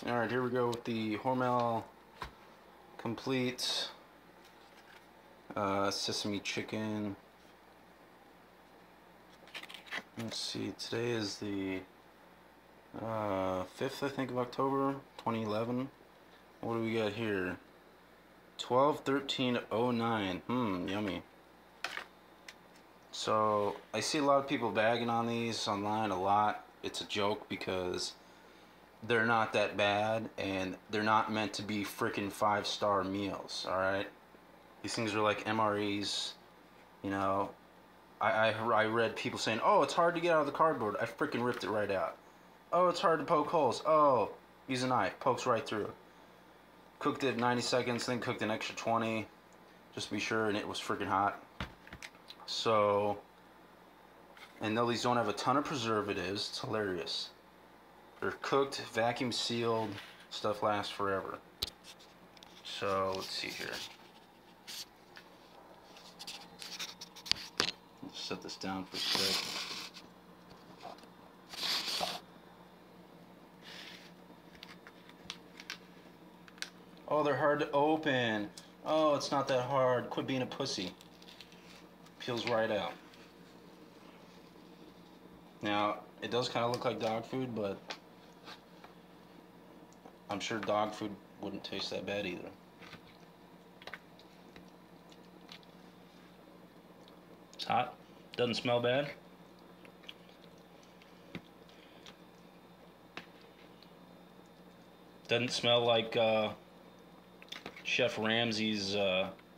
Alright, here we go with the Hormel compleats sesame chicken. Let's see, today is the 5th, I think, of October, 2011. What do we got here? 12/13/09. Yummy. So, I see a lot of people bagging on these online a lot. It's a joke because they're not that bad and they're not meant to be freaking 5-star meals, alright? These things are like MREs, you know. I read people saying, oh, it's hard to get out of the cardboard. I freaking ripped it right out. Oh, it's hard to poke holes. Oh, use a knife. Pokes right through. Cooked it 90 seconds, then cooked an extra 20 just to be sure, and it was freaking hot. So, and though these don't have a ton of preservatives, it's hilarious. They're cooked, vacuum sealed, stuff lasts forever. So, let's see here. Let's set this down for a sec. Oh, they're hard to open. Oh, it's not that hard. Quit being a pussy. Peels right out. Now, it does kind of look like dog food, but I'm sure dog food wouldn't taste that bad either. It's hot. Doesn't smell bad. Doesn't smell like Chef Ramsay's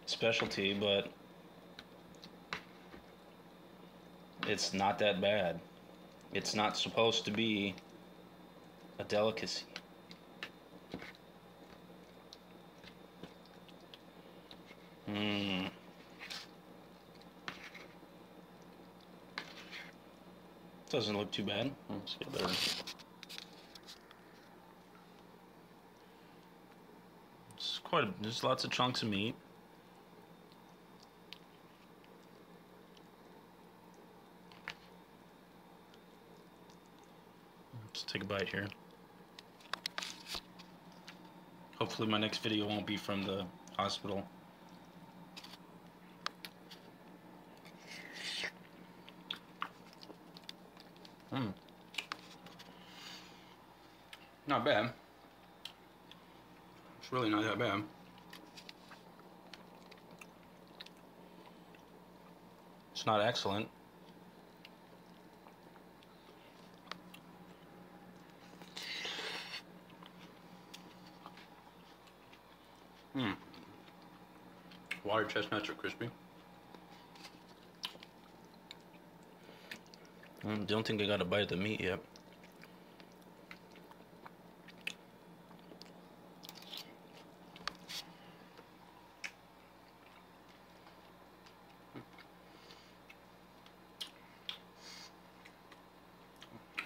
specialty, but it's not that bad. It's not supposed to be a delicacy. Doesn't look too bad. Let's get better. There's lots of chunks of meat. Let's take a bite here. Hopefully my next video won't be from the hospital. Not bad. It's really not that bad. It's not excellent. Water chestnuts are crispy. Don't think I got a bite of the meat yet.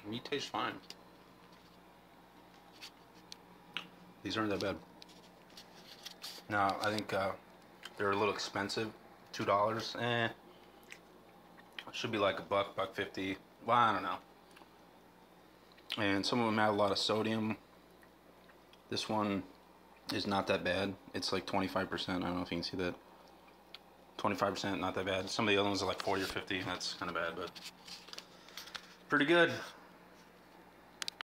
Meat tastes fine. These aren't that bad. Now, I think they're a little expensive. $2. It should be like $1, $1.50. Well, I don't know. And some of them have a lot of sodium. This one is not that bad. It's like 25%. I don't know if you can see that. 25%, not that bad. Some of the other ones are like 40 or 50. That's kind of bad, but pretty good.